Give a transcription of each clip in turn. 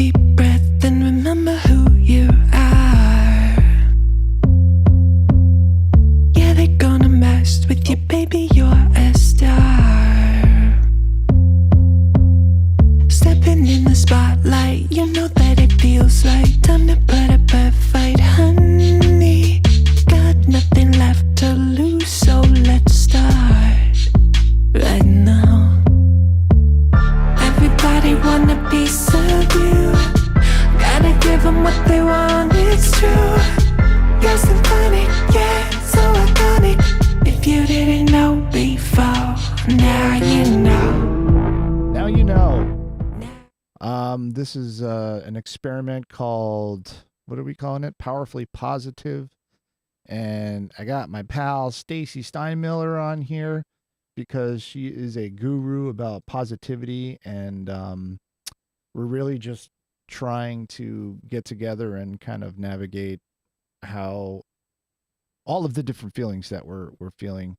deep breath and remember who you are. Yeah, they're gonna mess with you, baby, you're a star. Stepping in the spotlight, you know that it feels like time to put up a fight, honey. Got nothing left to lose, so let's start right now. Everybody want a piece of you. Gotta give them what they want, it's true. You're symphonic, yeah, so iconic. If you didn't know before, now you know. Now you know. This is an experiment called, what are we calling it? Powerfully Positive. And I got my pal Stacey Steinmiller on here because she is a guru about positivity, and we're really just trying to get together and kind of navigate how all of the different feelings that we're feeling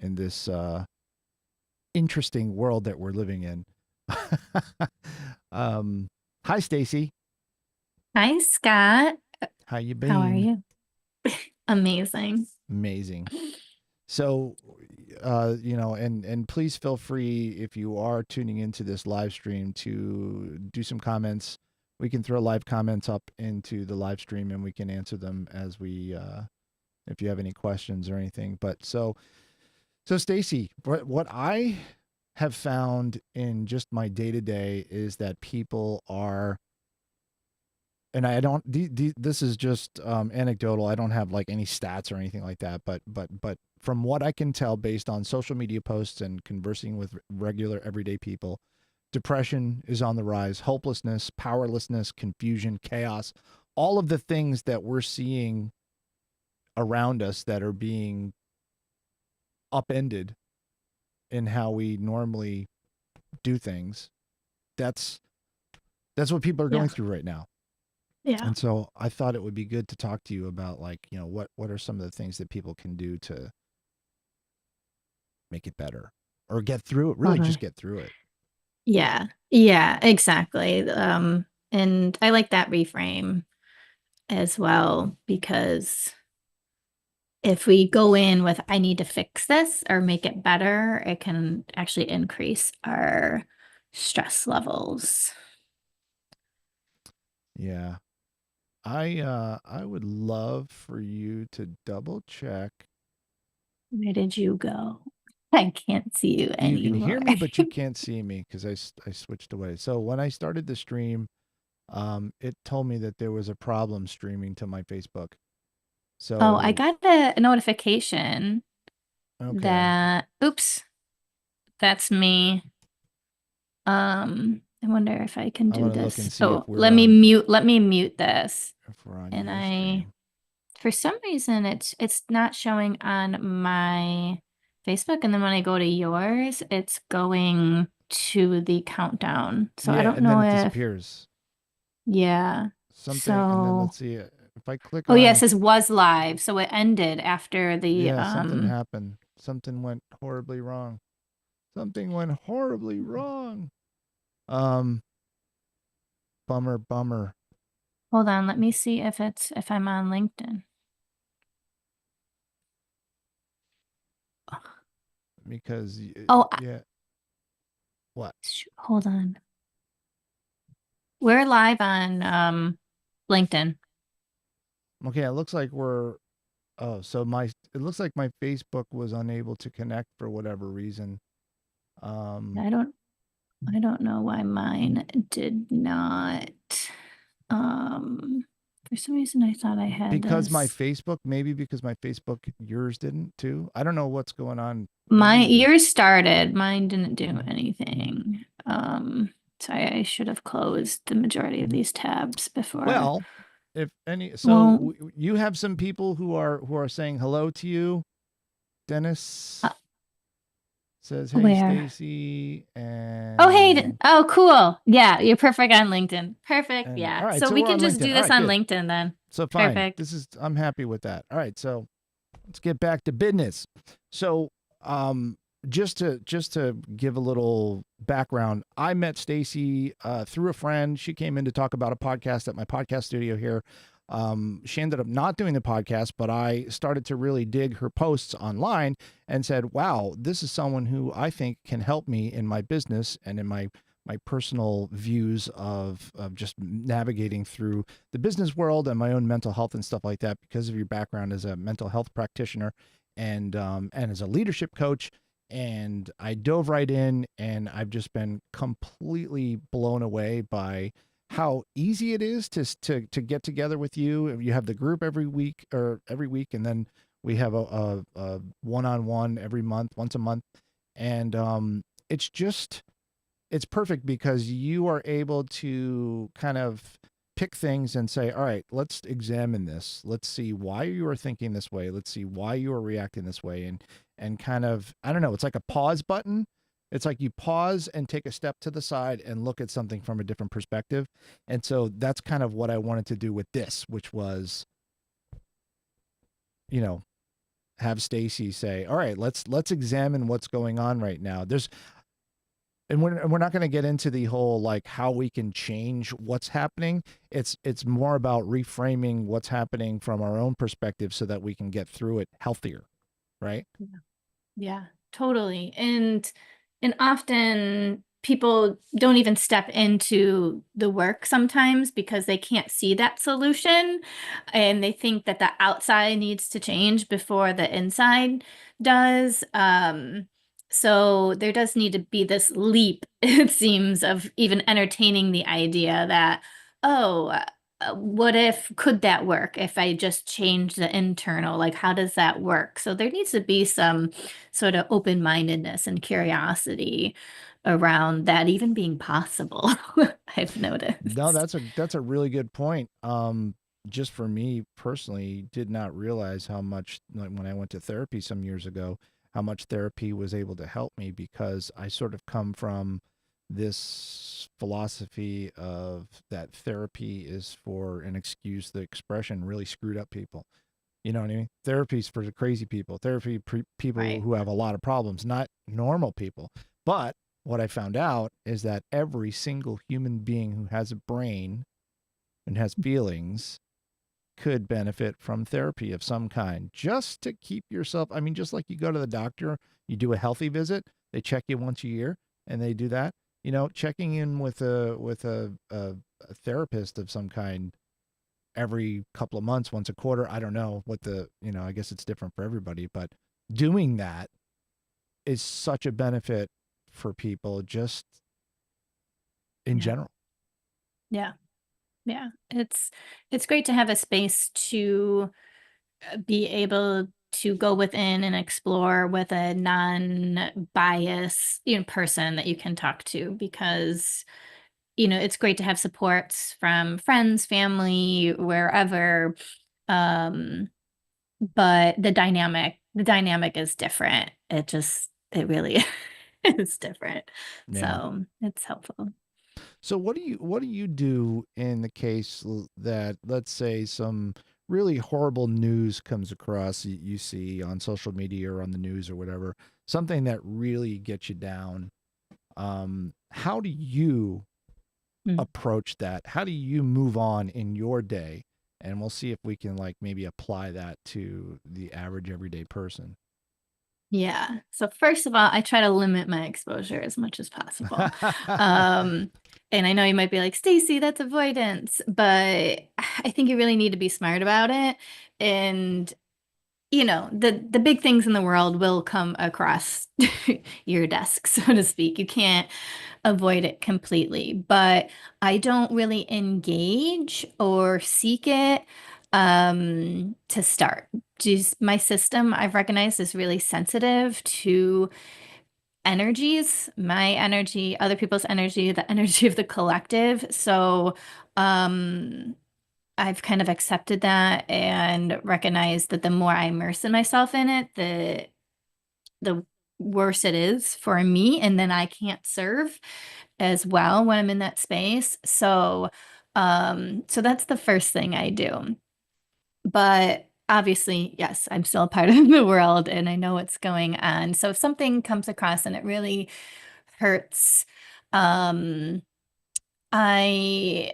in this interesting world that we're living in. Hi, Stacey. Hi, Scott. How you been? How are you? Amazing. Amazing. So, and please feel free, if you are tuning into this live stream, to do some comments. We can throw live comments up into the live stream and we can answer them as we, if you have any questions or anything. But so Stacey, what I have found in just my day-to-day is that people are, and I don't, this is just anecdotal. I don't have like any stats or anything like that, but from what I can tell based on social media posts and conversing with regular everyday people, depression is on the rise, hopelessness, powerlessness, confusion, chaos, all of the things that we're seeing around us that are being upended in how we normally do things. That's what people are going through right now. Yeah. And so I thought it would be good to talk to you about, like, you know, what are some of the things that people can do to make it better or get through it, really just get through it. Yeah. Yeah, exactly. And I like that reframe as well, because if we go in with, I need to fix this or make it better, it can actually increase our stress levels. Yeah. I would love for you to double check. Where did you go? I can't see you anymore. You can hear me, but you can't see me because I switched away. So when I started the stream, it told me that there was a problem streaming to my Facebook. So I got a notification that, oops, that's me. I wonder if I can do this. Let me mute this. And for some reason, it's not showing on my Facebook. And then when I go to yours, it's going to the countdown. So I don't know and then it if disappears. Yeah. Something, and then let's see it. If I click Oh, yeah, it says was live. So it ended after the Yeah, something happened. Something went horribly wrong. Something went horribly wrong. Bummer. Hold on, let me see if I'm on LinkedIn. Because yeah. What? Hold on. We're live on LinkedIn. Okay, it looks like it looks like my Facebook was unable to connect for whatever reason. I don't know why mine did not. For some reason I thought I had because my Facebook, yours didn't too. I don't know what's going on. Yours started, mine didn't do anything. So I should have closed the majority of these tabs before. Well, if any, you have some people who are saying hello to you. Dennis says, "Hey, Stacey," and hey, cool. Yeah, you're perfect on LinkedIn. Perfect. Yeah. Right, so we can just do this on LinkedIn then. So fine. Perfect. I'm happy with that. All right, so let's get back to business. So, just to give a little background, I met Stacey through a friend. She came in to talk about a podcast at my podcast studio here. She ended up not doing the podcast, but I started to really dig her posts online and said, "Wow, this is someone who I think can help me in my business and in my personal views of just navigating through the business world and my own mental health and stuff like that because of your background as a mental health practitioner and as a leadership coach." And I dove right in, and I've just been completely blown away by how easy it is to get together with you. You have the group every week, and then we have a one-on-one every month, once a month, and it's just it's perfect because you are able to kind of pick things and say, all right, let's examine this. Let's see why you are thinking this way. Let's see why you are reacting this way. And kind of, I don't know, it's like a pause button. It's like you pause and take a step to the side and look at something from a different perspective. And so that's kind of what I wanted to do with this, which was, you know, have Stacey say, all right, let's examine what's going on right now. And we're not going to get into the whole like how we can change what's happening. It's more about reframing what's happening from our own perspective so that we can get through it healthier, right? Yeah, totally. And often people don't even step into the work sometimes because they can't see that solution and they think that the outside needs to change before the inside does. So there does need to be this leap, it seems, of even entertaining the idea that, oh, what if, could that work if I just change the internal? Like, how does that work? So there needs to be some sort of open-mindedness and curiosity around that even being possible, I've No, noticed. that's a really good point. Just for me personally, did not realize how much, like when I went to therapy some years ago, how much therapy was able to help me because I sort of come from this philosophy of that therapy is for an excuse the expression really screwed up people. You know what I mean? Therapy's for the crazy people. People Right. who have a lot of problems, not normal people. But what I found out is that every single human being who has a brain and has feelings could benefit from therapy of some kind just to keep yourself. I mean, just like you go to the doctor, you do a healthy visit, they check you once a year and they do that. You know, checking in with a therapist of some kind every couple of months, once a quarter. I don't know what I guess it's different for everybody, but doing that is such a benefit for people just in Yeah. general. Yeah. Yeah. It's great to have a space to be able to go within and explore with a non-bias, person that you can talk to because it's great to have supports from friends, family, wherever. Um, but the dynamic is different. It really is different. Yeah. So it's helpful. So what do you do in the case that, let's say, some really horrible news comes across, you see on social media or on the news or whatever, something that really gets you down? How do you Mm. approach that? How do you move on in your day? And we'll see if we can like maybe apply that to the average everyday person. Yeah. So first of all, I try to limit my exposure as much as possible. Um, and I know you might be like, Stacey, that's avoidance, but I think you really need to be smart about it. And the big things in the world will come across your desk, so to speak. You can't avoid it completely, but I don't really engage or seek it to start. Just my system, I've recognized, is really sensitive to energies, my energy, other people's energy, the energy of the collective. So um I've kind of accepted that and recognized that the more I immerse in myself in it, the worse it is for me, and then I can't serve as well when I'm in that space. So that's the first thing I do. But obviously, yes, I'm still a part of the world and I know what's going on. So if something comes across and it really hurts, um, I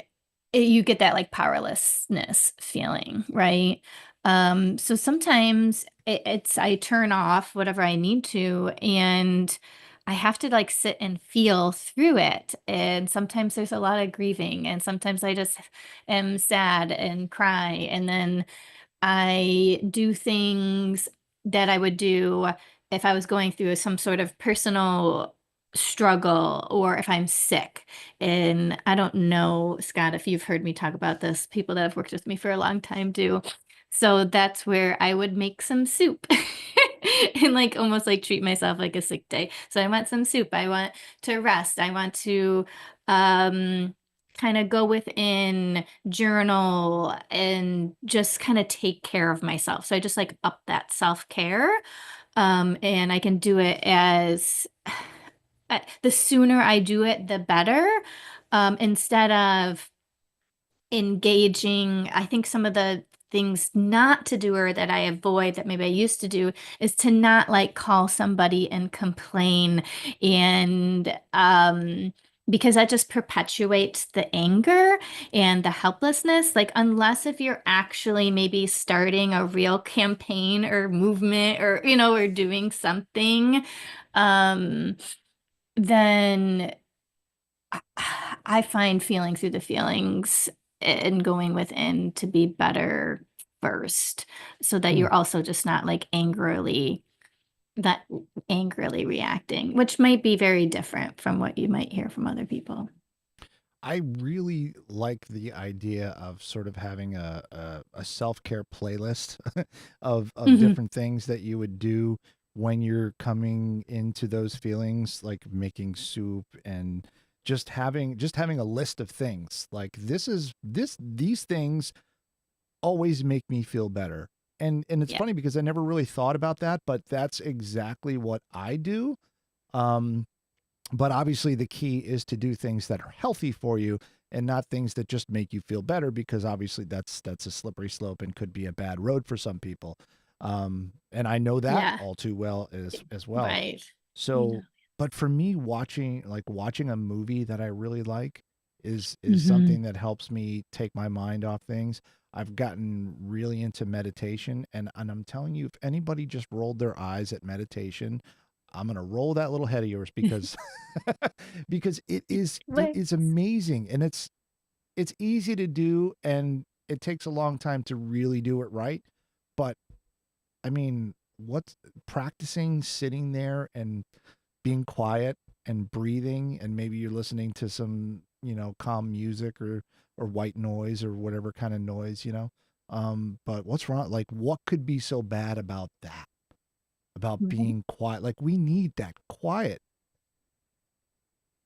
you get that like powerlessness feeling, right? So sometimes it's I turn off whatever I need to, and I have to like sit and feel through it. And sometimes there's a lot of grieving, and sometimes I just am sad and cry, and then I do things that I would do if I was going through some sort of personal struggle or if I'm sick. And I don't know, Scott, if you've heard me talk about this, people that have worked with me for a long time do. So that's where I would make some soup and like almost like treat myself like a sick day. So I want some soup. I want to rest. I want to um kind of go within, journal, and just kind of take care of myself. So I just like up that self-care. And I can do it as the sooner I do it, the better. Instead of engaging, I think some of the things not to do or that I avoid that maybe I used to do is to not like call somebody and complain and because that just perpetuates the anger and the helplessness. Like unless if you're actually maybe starting a real campaign or movement or or doing something, um then I find feeling through the feelings and going within to be better first, so that Hmm. you're also just not like that angrily reacting, which might be very different from what you might hear from other people. I really like the idea of sort of having a self care playlist of Mhm. different things that you would do when you're coming into those feelings, like making soup and just having a list of things. Like these things always make me feel better. And it's Yeah. funny because I never really thought about that, but that's exactly what I do. Um, but obviously, the key is to do things that are healthy for you and not things that just make you feel better, because obviously that's a slippery slope and could be a bad road for some people. And I know that Yeah. all too well as well. Right. Yeah. So, but for me, watching a movie that I really like is Hmm. something that helps me take my mind off things. I've gotten really into meditation, and I'm telling you, if anybody just rolled their eyes at meditation, I'm gonna roll that little head of yours because because it Wait. is amazing, and it's easy to do, and it takes a long time to really do it right. But I mean, what's practicing sitting there and being quiet and breathing, and maybe you're listening to some, calm music or white noise or whatever kind of noise. But what's wrong? Like, what could be so bad about that? About Right. being quiet? Like, we need that quiet.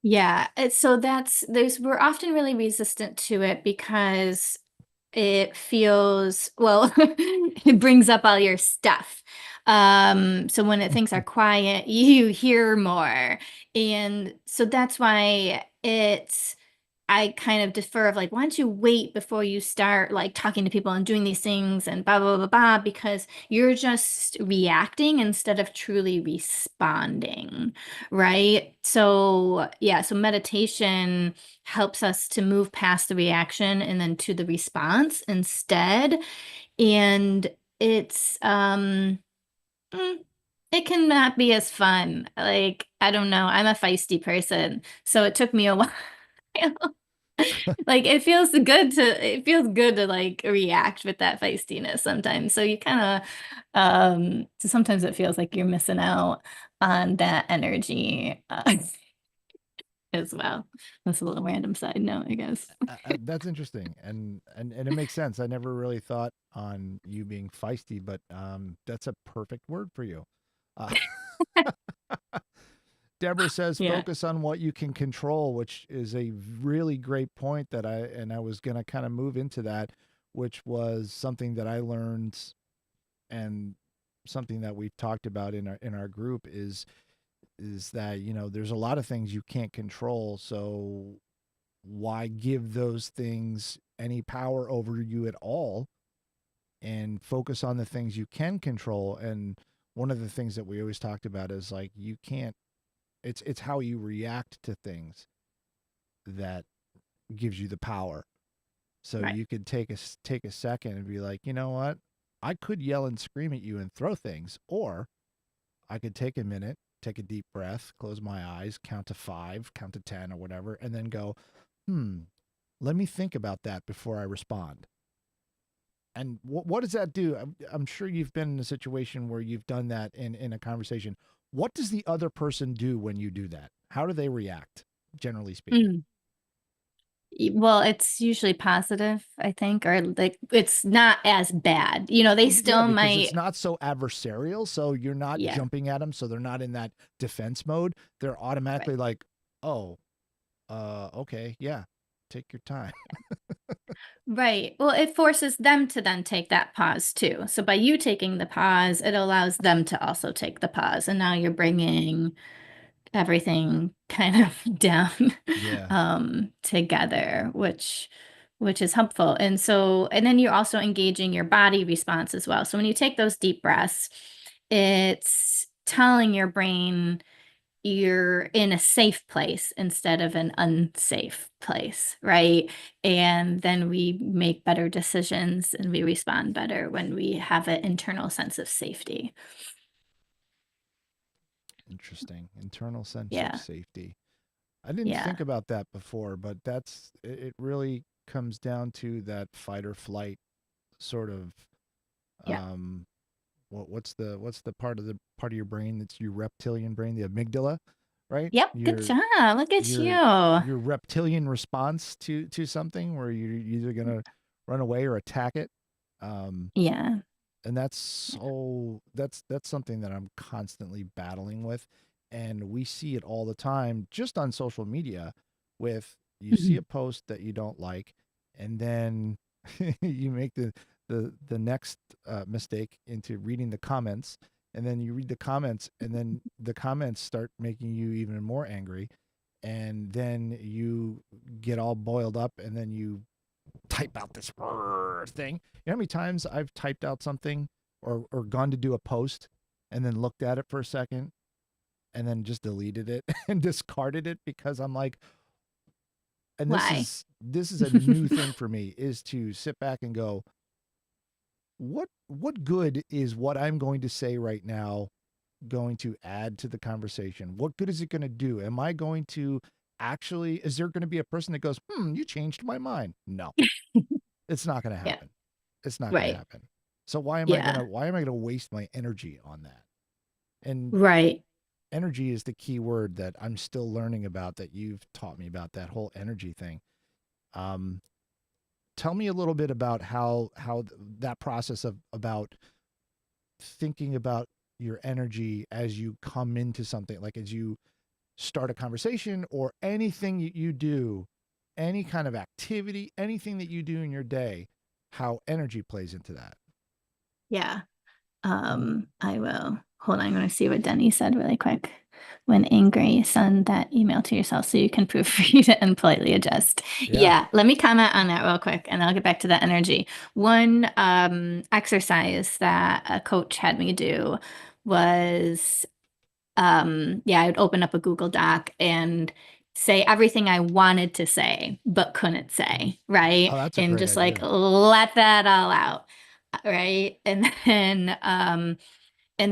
Yeah, so there's we're often really resistant to it because it feels, well, it brings up all your stuff. So when things are quiet, you hear more. And so that's why I kind of defer of like, why don't you wait before you start like talking to people and doing these things and blah, blah, blah, blah, because you're just reacting instead of truly responding, right? So, yeah, so meditation helps us to move past the reaction and then to the response instead. And it's, mm, it can not be as fun. Like, I don't know, I'm a feisty person, so it took me a while. Like it feels good to like react with that feistiness sometimes. So you kind of so sometimes it feels like you're missing out on that energy as well. That's a little random side note, I guess. That's interesting, and it makes sense. I never really thought on you being feisty, but that's a perfect word for you. Uh, Deborah says Yeah. focus on what you can control, which is a really great point that I was going to kind of move into that, which was something that I learned, and something that we've talked about in our group is that, there's a lot of things you can't control, so why give those things any power over you at all and focus on the things you can control. And one of the things that we always talked about is like you can't, it's how you react to things that gives you the power. So Right. you could take a second and be like, you know what? I could yell and scream at you and throw things, or I could take a minute, take a deep breath, close my eyes, count to 5, count to 10 or whatever, and then go, hmm, let me think about that before I respond. And what does that do? I'm sure you've been in a situation where you've done that in a conversation. What does the other person do when you do that? How do they react, generally speaking? Mm. Well, it's usually positive, I think, or like it's not as bad. They Well, yeah, still because it's might, not so adversarial. So you're not yeah, jumping at them. So they're not in that defense mode. They're right. automatically like, oh, okay, yeah, take your time. Right. Well, it forces them to then take that pause too. So by you taking the pause, it allows them to also take the pause. And now you're bringing everything kind of down Yeah, together, which is helpful. And then you're also engaging your body response as well. So when you take those deep breaths, it's telling your brain you're in a safe place instead of an unsafe place, right? And then we make better decisions and we respond better when we have an internal sense of safety. interesting. Internal sense of Yeah. safety. I didn't Yeah. think about that before, but it really comes down to that fight or flight sort of Yeah. um what's the part of your brain that's your reptilian brain, the amygdala, right? Yep. Good job. Look at Your you. your reptilian response to something where you're either gonna run away or attack it. Um, Yeah. and that's something that I'm constantly battling with, and we see it all the time just on social media. With you see a Mhm. post that you don't like, and then you make the next mistake into reading the comments, and then you read the comments, and then the comments start making you even more angry, and then you get all boiled up, and then you type out this thing. You know how many times I've typed out something or gone to do a post and then looked at it for a second and then just deleted it and discarded it because I'm like, and Why? this is a new thing for me, is to sit back and go, what good is what I'm going to say right now going to add to the conversation? What good is it going to do? Am I going to actually, is there going to be a person that goes, you changed my mind? No, it's not going to Yeah. happen. It's not going to Right. happen. So Yeah. why am I going to waste my energy on that? And Right. energy is the key word that I'm still learning about, that you've taught me about, that whole energy thing. Um, Tell me a little bit about that process of about thinking about your energy as you come into something, like as you start a conversation or anything you do, any kind of activity, anything that you do in your day, how energy plays into that. Yeah. I will. Hold on, I'm going to see what Denny said really quick. When angry, send that email to yourself so you can proofread it and politely adjust. Yeah. Yeah, let me comment on that real quick and I'll get back to that energy. One exercise that a coach had me do was yeah, I would open up a Google Doc and say everything I wanted to say but couldn't say, right? Oh, that's a And great just like idea. let that all out, right? And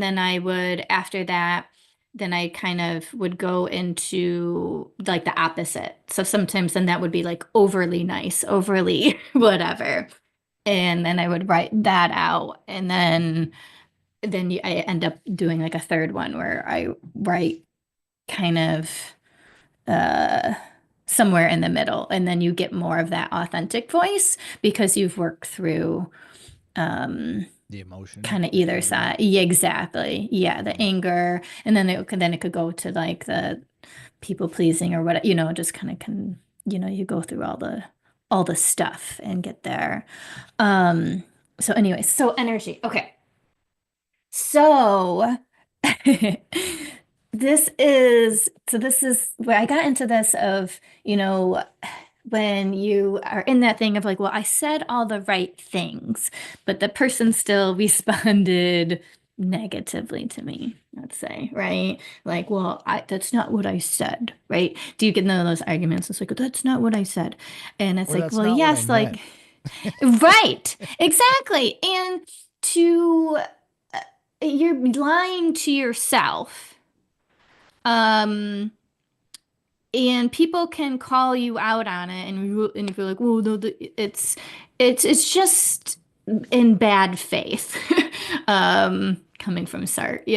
then I would, after that, then I kind of would go into like the opposite. So sometimes then that would be like overly nice, overly whatever. And then I would write that out. And then I end up doing like a third one where I write kind of uh somewhere in the middle. And then you get more of that authentic voice because you've worked through um The emotion, kind of the either anger. side. Yeah, exactly. Yeah, the Yeah. anger, and then it could go to like the people pleasing or what, just kind of you go through all the stuff and get there. Um, so anyway, so energy. Okay. So this is where I got into this of, when you are in that thing of like, well, I said all the right things, but the person still responded negatively to me, let's say, right? Like, well, that's not what I said, right? Do you get none of those arguments? It's like, that's not what I said. And it's Or like, that's well, not what I yes, meant. like, right, exactly. And to, you're lying to yourself. Um, and people can call you out on it, and if you're like, well, no, it's just in bad faith, coming from Sart,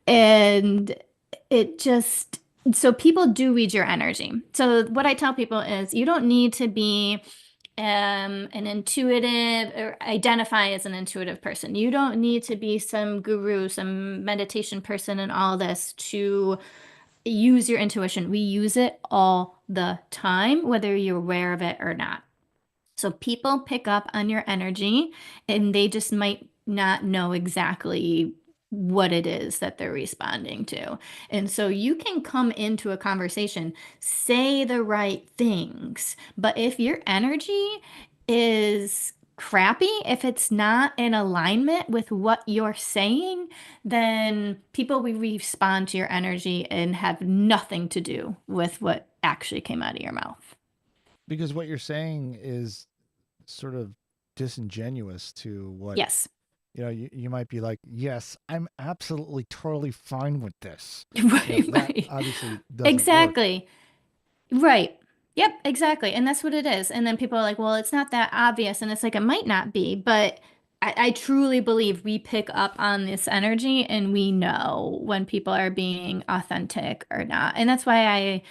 and it just so people do read your energy. So what I tell people is you don't need to be an intuitive or identify as an intuitive person. You don't need to be some guru, some meditation person and all this to use your intuition. We use it all the time, whether you're aware of it or not. So people pick up on your energy and they just might not know exactly what it is that they're responding to. And so you can come into a conversation, say the right things, but if your energy is crappy, if it's not in alignment with what you're saying, then people will respond to your energy and have nothing to do with what actually came out of your mouth. Because what you're saying is sort of disingenuous to what, Yes. you might be like, yes, I'm absolutely totally fine with this. Right, That right. obviously doesn't work. Exactly. Right. Yep, exactly. And that's what it is. And then people are like, well, it's not that obvious. And it's like, it might not be, but I truly believe we pick up on this energy and we know when people are being authentic or not. And that's why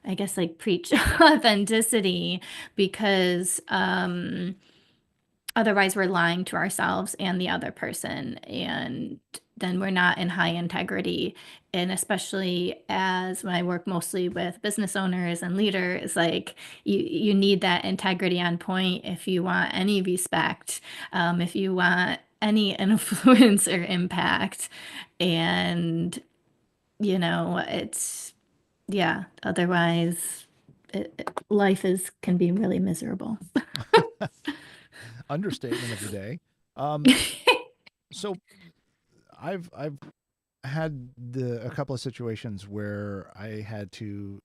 I guess like preach authenticity because otherwise we're lying to ourselves and the other person, and then we're not in high integrity. And especially as when I work mostly with business owners and leaders, like you need that integrity on point if you want any respect, if you want any influence or impact. And it's yeah, otherwise life is can be really miserable. Understatement of the day. So I've had a couple of situations where I had to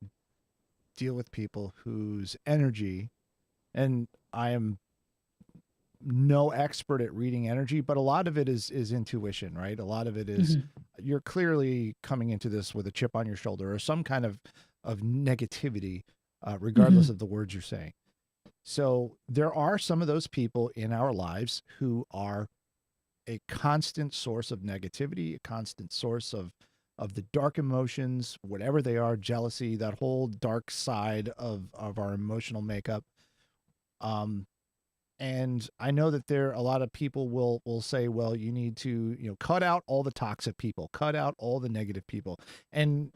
deal with people whose energy, and I am no expert at reading energy, but a lot of it is intuition, right? A lot of it is Mhm. you're clearly coming into this with a chip on your shoulder or some kind of negativity, regardless Mhm. of the words you're saying. So there are some of those people in our lives who are a constant source of negativity, a constant source of the dark emotions, whatever they are, jealousy, that whole dark side of our emotional makeup. Um, and I know that there a lot of people will say, well, you need to, cut out all the toxic people, cut out all the negative people. And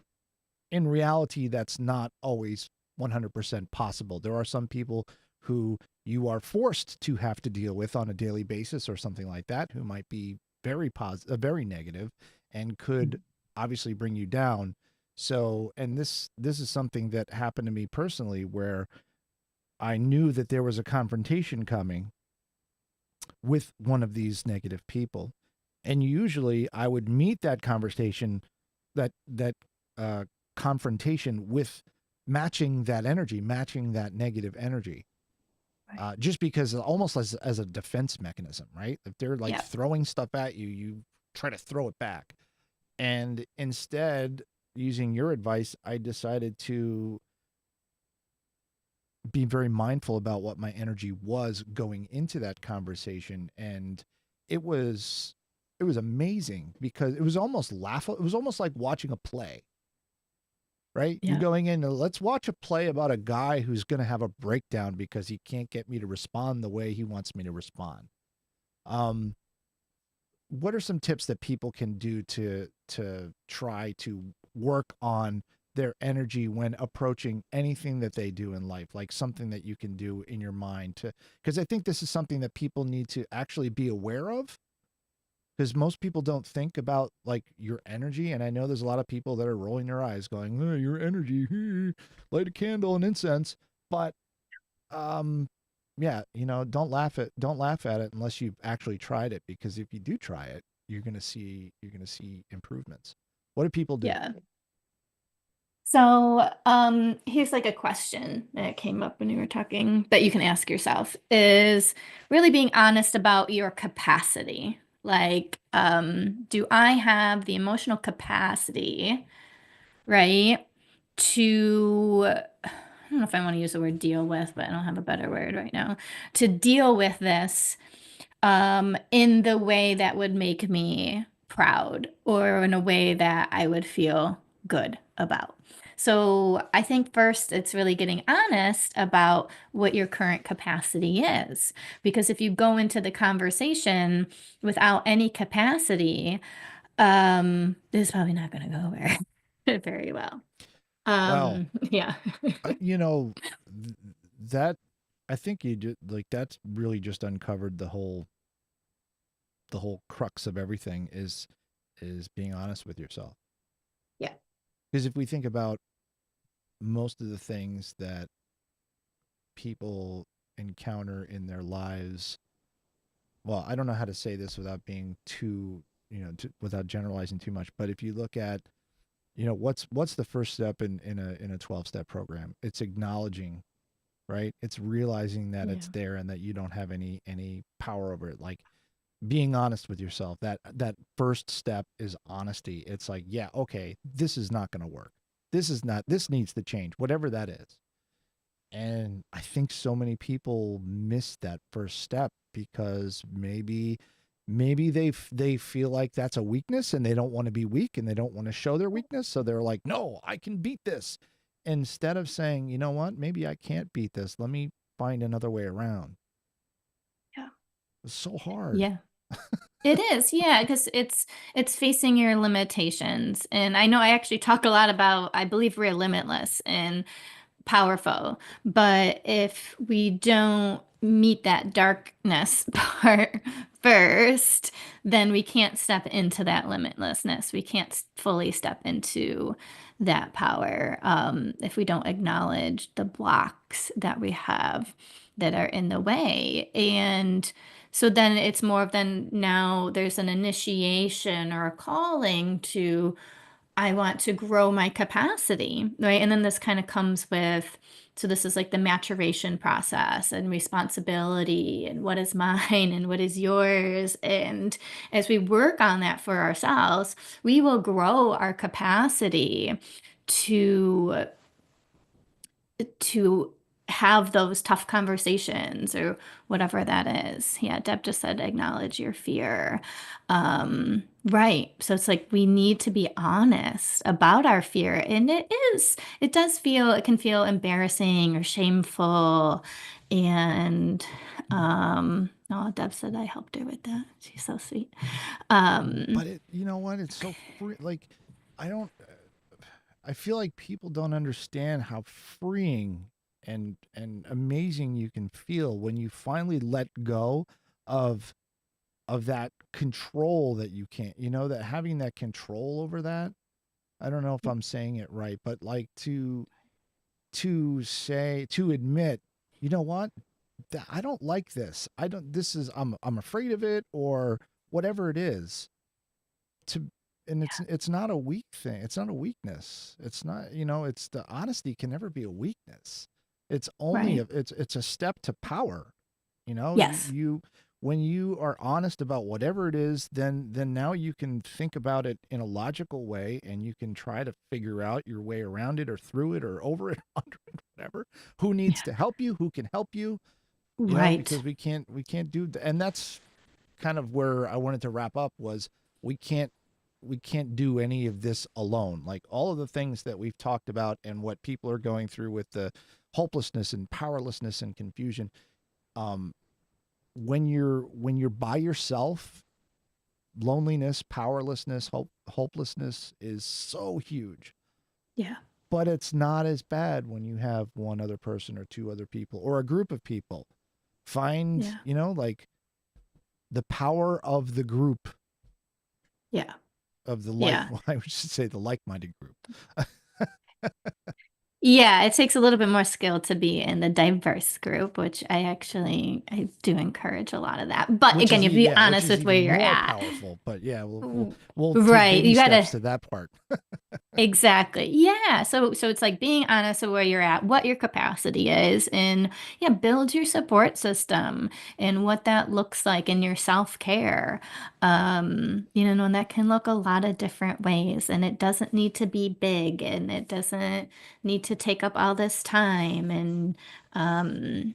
in reality, that's not always 100% possible. There are some people who you are forced to have to deal with on a daily basis or something like that, who might be very positive, very negative, and could obviously bring you down. So, and this is something that happened to me personally, where I knew that there was a confrontation coming with one of these negative people, and usually I would meet that conversation, that uh, confrontation with matching that energy, matching that negative energy, Right. just because almost as a defense mechanism, right? If they're like Yeah. throwing stuff at you, you try to throw it back. And instead, using your advice, I decided to be very mindful about what my energy was going into that conversation. And it was it was amazing because it was almost laughable. It was almost like watching a play, right? You're Yeah. going in, let's watch a play about a guy who's going to have a breakdown because he can't get me to respond the way he wants me to respond. Um, what are some tips that people can do to try to work on their energy when approaching anything that they do in life, like something that you can do in your mind to, because I think this is something that people need to actually be aware of, because most people don't think about like your energy. And I know there's a lot of people that are rolling their eyes going, oh, your energy, light a candle and incense. But um yeah, don't laugh at it unless you've actually tried it, because if you do try it, you're going to see improvements. What do people do? Yeah. So, here's like a question that came up when you were talking that you can ask yourself is really being honest about your capacity. Like, do I have the emotional capacity, right, to, I don't know if I want to use the word deal with, but I don't have a better word right now, to deal with this in the way that would make me proud or in a way that I would feel good about. So I think first it's really getting honest about what your current capacity is. Because if you go into the conversation without any capacity, this is probably not going to go very, very well. Well, Yeah. you know, that I think you did, like, that's really just uncovered the whole crux of everything is being honest with yourself. Yeah. Because if we think about most of the things that people encounter in their lives, well, I don't know how to say this without being too, without generalizing too much, but if you look at, what's the first step in a 12-step program? It's acknowledging, right? It's realizing that it's Yeah. there and that you don't have any power over it. Like, being honest with yourself. That first step is honesty. It's like, yeah, okay, this is not going to work. This needs to change, whatever that is. And I think so many people miss that first step because maybe they feel like that's a weakness and they don't want to be weak and they don't want to show their weakness, so they're like, no, I can beat this, instead of saying, you know what, maybe I can't beat this, let me find another way around. Yeah. It's so hard. Yeah. It is, yeah, because it's facing your limitations. And I know I actually talk a lot about I believe we're limitless and powerful, but if we don't meet that darkness part first, then we can't step into that limitlessness. We can't fully step into that power if we don't acknowledge the blocks that we have that are in the way. And so then it's more of then now there's an initiation or a calling to I want to grow my capacity, right? And then this kind of comes with, so this is like the maturation process and responsibility and what is mine and what is yours. And as we work on that for ourselves, we will grow our capacity to to have those tough conversations or whatever that is. Yeah, Deb just said acknowledge your fear. Right. So it's like we need to be honest about our fear. And it can feel embarrassing or shameful. And oh, Deb said I helped her with that. She's so sweet. Um, But you know what, it's so free. Like, I don't I feel like people don't understand how freeing and amazing you can feel when you finally let go of that control that you can't, that having that control over that. I don't know if I'm saying it right, but like to admit, you know what? I don't like this. I don't this is I'm afraid of it, or whatever it is. To And it's not a weak thing. It's not a weakness. It's not, it's the honesty can never be a weakness. It's only right. it's a step to power. Yes. When you are honest about whatever it is, then now you can think about it in a logical way and you can try to figure out your way around it or through it or over it, under it, whatever. Who needs to help you? Who can help you? Right. Because we can't do that. And that's kind of where I wanted to wrap up was we can't we can't do any of this alone. Like, all of the things that we've talked about and what people are going through with the hopelessness and powerlessness and confusion, um when you're by yourself, loneliness, powerlessness, hopelessness is so huge. Yeah. But it's not as bad when you have one other person or two other people or a group of people. Find, Yeah. like, the power of the group, Yeah. of the like Yeah. well, I should say the like-minded group. Yeah, it takes a little bit more skill to be in the diverse group, which I do encourage a lot of that. But which again, is you have to be which honest is with where even you're more at. powerful. But yeah, we'll take Right. baby You steps gotta to that part. exactly. Yeah. So it's like being honest with where you're at, what your capacity is, and yeah, build your support system and what that looks like in your self-care. And that can look a lot of different ways, and it doesn't need to be big, and it doesn't need to take up all this time. And um,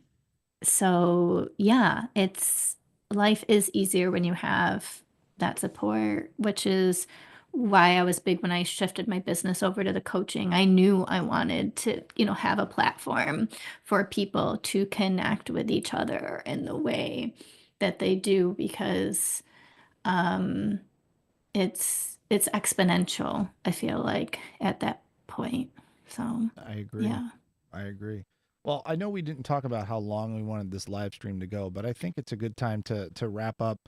so yeah, it's life is easier when you have that support, which is why I was big when I shifted my business over to the coaching. I knew I wanted to, have a platform for people to connect with each other in the way that they do because um it's exponential, I feel like at that point. So, I agree. yeah. I agree. Well, I know we didn't talk about how long we wanted this live stream to go, but I think it's a good time to wrap up.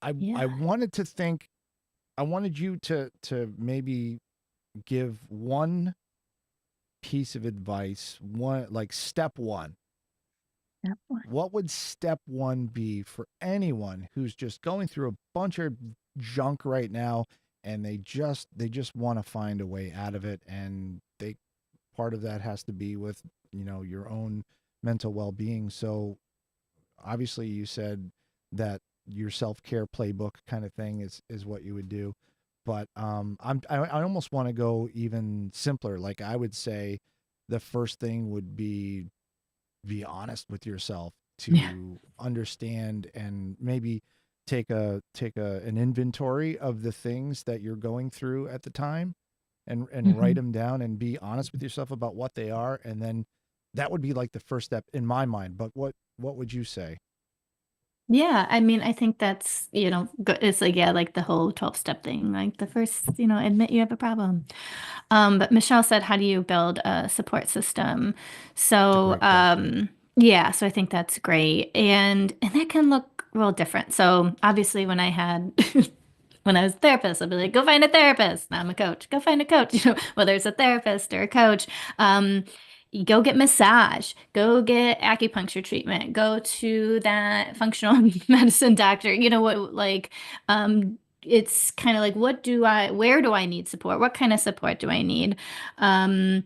I Yeah. wanted to think I wanted you to maybe give one piece of advice, one like step one. That one. What would step one be for anyone who's just going through a bunch of junk right now and they just want to find a way out of it, and they part of that has to be with, your own mental well-being. So obviously you said that your self-care playbook kind of thing is what you would do, but I almost want to go even simpler. Like I would say the first thing would be honest with yourself, Yeah. to understand and maybe take an inventory of the things that you're going through at the time, and write Mhm. them down and be honest with yourself about what they are, and then that would be like the first step in my mind. But what would you say? Yeah, I mean, I think that's, it's like, yeah, like the whole 12-step thing. Like the first, admit you have a problem. But Michelle said, how do you build a support system? It's a So, great question. yeah, so I think that's great. And that can look real different. So obviously when I had when I was a therapist, I'd be like, go find a therapist. Now I'm a coach. Go find a coach, whether it's a therapist or a coach. Um, you go get massage, go get acupuncture treatment, go to that functional medicine doctor. You know what, like, it's kind of like, where do I need support? What kind of support do I need? Um,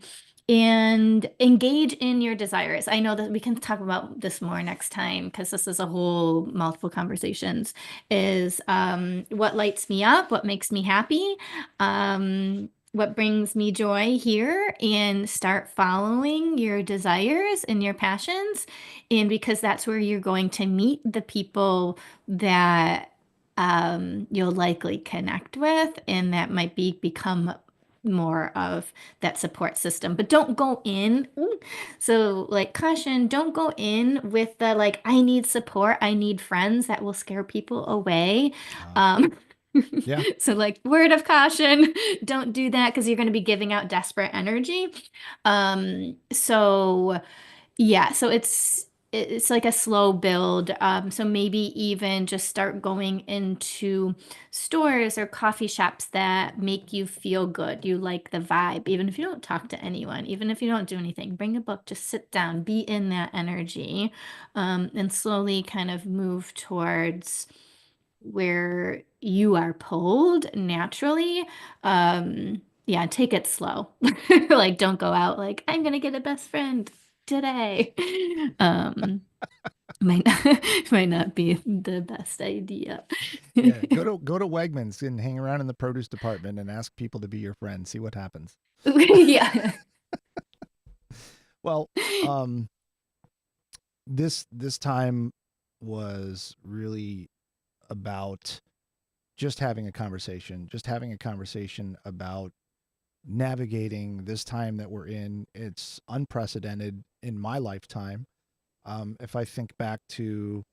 and engage in your desires. I know that we can talk about this more next time because this is a whole multiple conversations. Is what lights me up, what makes me happy, what brings me joy here, and start following your desires and your passions. And because that's where you're going to meet the people that you'll likely connect with, and that might become more of that support system. But don't go in. So, like, caution, don't go in with the like, I need support, I need friends. That will scare people away. uh, Um, yeah. so, like, word of caution, don't do that because you're going to be giving out desperate energy. So yeah, so it's like a slow build. So maybe even just start going into stores or coffee shops that make you feel good. You like the vibe, even if you don't talk to anyone, even if you don't do anything. Bring a book, just sit down, be in that energy, and slowly kind of move towards where you are pulled naturally. Yeah, take it slow. Like, don't go out like, I'm gonna get a best friend today. Um, might not, might not be the best idea. Yeah, go to Wegmans and hang around in the produce department and ask people to be your friend. See what happens. Yeah. Well, this time was really about just having a conversation about navigating this time that we're in. It's unprecedented in my lifetime. If I think back to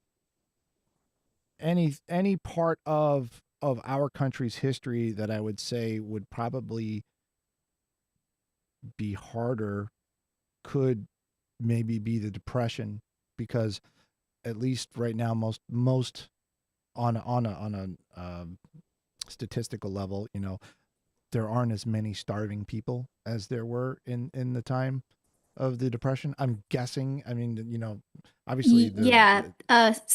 any part of our country's history that I would say would probably be harder, could maybe be the depression, because at least right now most on a statistical level, there aren't as many starving people as there were in the time. of the depression? I'm guessing. I mean, obviously Yeah,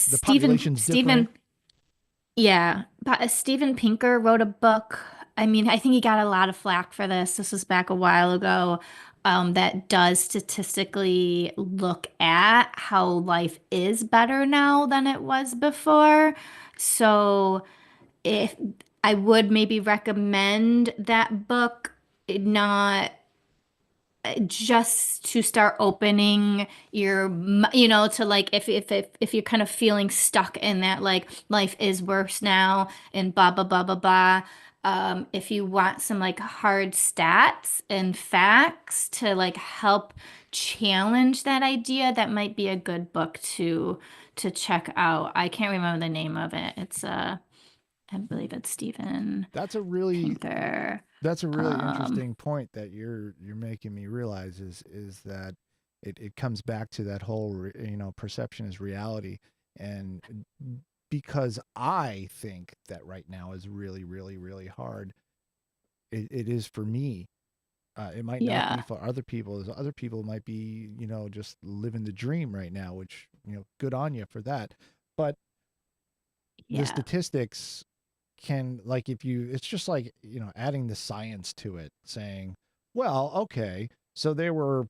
the population's Stephen, different. yeah, but Steven Pinker wrote a book. I mean, I think he got a lot of flack for this. This was back a while ago. That does statistically look at how life is better now than it was before. So if I would maybe recommend that book, not just to start opening to like if you're kind of feeling stuck in that like life is worse now and blah blah blah blah blah. If you want some like hard stats and facts to like help challenge that idea, that might be a good book to check out. I can't remember the name of it. It's I believe it's Steven That's a really Pinker. That's a really Um, interesting point that you're making me realize is that it comes back to that whole perception is reality, and because I think that right now is really really really hard. It is for me. It might not be yeah, for other people. As other people might be just living the dream right now, which good on you for that. But the yeah. statistics can, like, if you it's just like adding the science to it, saying, well, okay, so there were,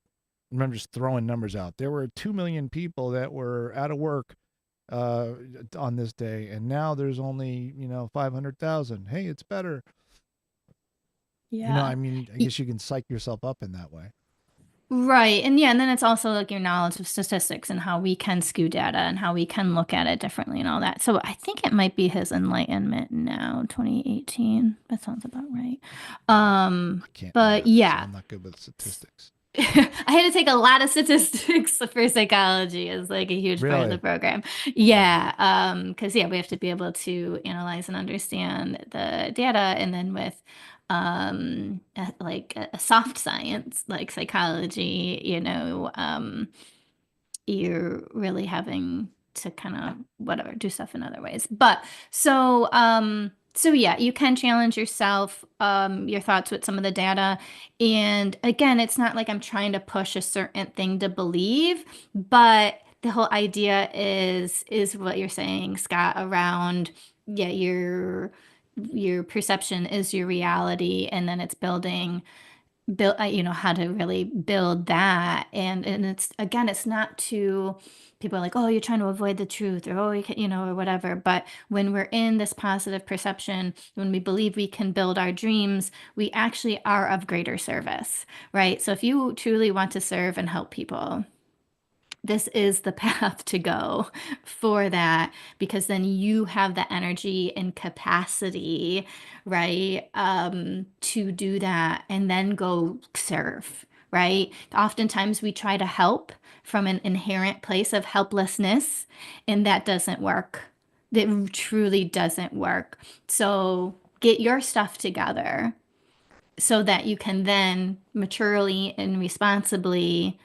I'm just throwing numbers out, there were 2 million people that were out of work uh on this day, and now there's only 500,000. Hey, it's better. Yeah. I mean, I Y- guess you can psych yourself up in that way. Right. And yeah, and then it's also like your knowledge of statistics and how we can skew data and how we can look at it differently and all that. So I think it might be his Enlightenment Now, 2018. That sounds about right. I can't But math, so yeah. I'm not good with statistics. I had to take a lot of statistics for psychology as like a huge part of the Really? program. Wow. Yeah, because yeah, we have to be able to analyze and understand the data, and then with like a soft science like psychology, you're really having to kind of whatever do stuff in other ways. But so yeah, you can challenge yourself, your thoughts with some of the data. And again, it's not like I'm trying to push a certain thing to believe, but the whole idea is what you're saying, Scott, around yeah, your perception is your reality, and then it's build how to really build that. And it's again, it's not to people are like, oh, you're trying to avoid the truth, or oh, you can, or whatever. But when we're in this positive perception, when we believe we can build our dreams, we actually are of greater service, right? So if you truly want to serve and help people, this is the path to go for that, because then you have the energy and capacity, right, to do that and then go serve, right? Oftentimes we try to help from an inherent place of helplessness, and that doesn't work. That truly doesn't work. So get your stuff together so that you can then maturely and responsibly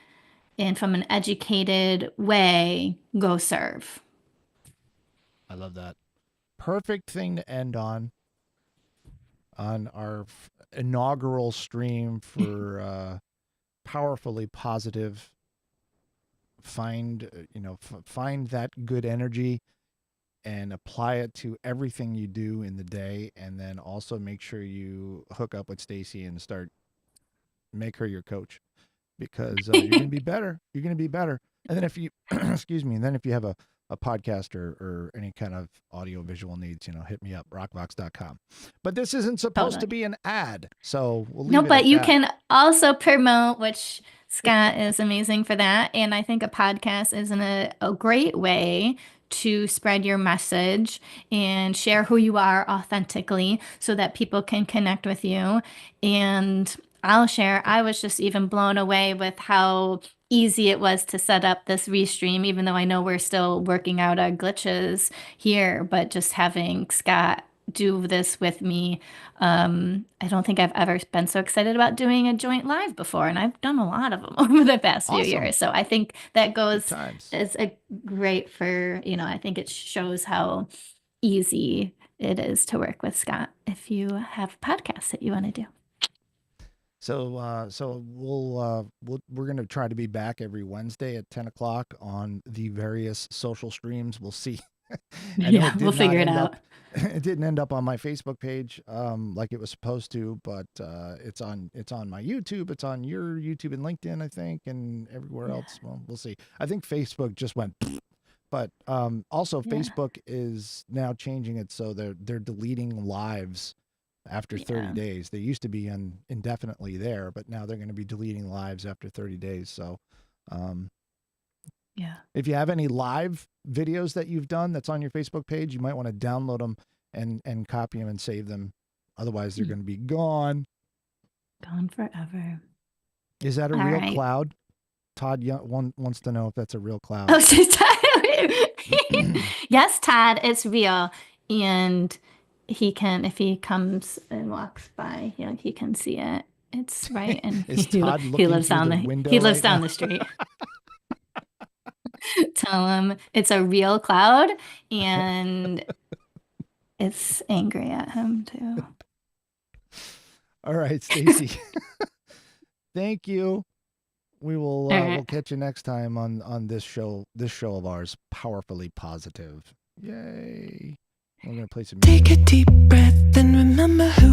and from an educated way go serve. I love that. Perfect thing to end on our inaugural stream for powerfully positive. Find find that good energy and apply it to everything you do in the day, and then also make sure you hook up with Stacey and start make her your coach, because you're going to be better. You're going to be better. And then if you excuse me, and then if you have a podcast or any kind of audio visual needs, hit me up, rockvox.com. But this isn't supposed to Totally. be an ad, so we'll No, leave it but at you that. can also promote, which Scott is amazing for that. And I think a podcast is a great way to spread your message and share who you are authentically so that people can connect with you. And I'll share, I was just even blown away with how easy it was to set up this restream, even though I know we're still working out our glitches here, but just having Scott do this with me, I don't think I've ever been so excited about doing a joint live before, and I've done a lot of them over the past few Awesome. years. So I think that Good goes times. as a great for, I think it shows how easy it is to work with Scott if you have podcasts that you want to do. So we're gonna try to be back every Wednesday at 10 o'clock on the various social streams. We'll see. I know Yeah, it we'll did not figure it end out. up. It didn't end up on my Facebook page like it was supposed to, but it's on my YouTube. It's on your YouTube and LinkedIn, I think, and everywhere Yeah. else. Well, we'll see. I think Facebook just went. But also, Yeah. Facebook is now changing it so they're deleting lives after 30 Yeah. days. They used to be indefinitely there, but now they're going to be deleting lives after 30 days. So Yeah. if you have any live videos that you've done that's on your Facebook page, you might want to download them and copy them and save them. Otherwise, they're going to be gone. Gone forever. Is that a All real right. cloud? Todd wants to know if that's a real cloud. Oh, she's yes, Todd, it's real. And he can, if he comes and walks by, he can see it. It's right. And Is he Todd looking lives through down the the window he lives right down now? the street. Tell him it's a real cloud and it's angry at him too. All right, Stacey. Thank you. We will All right. we'll catch you next time on this show of ours, Powerfully Positive. Yay. We're gonna play some music. Take a deep breath and remember who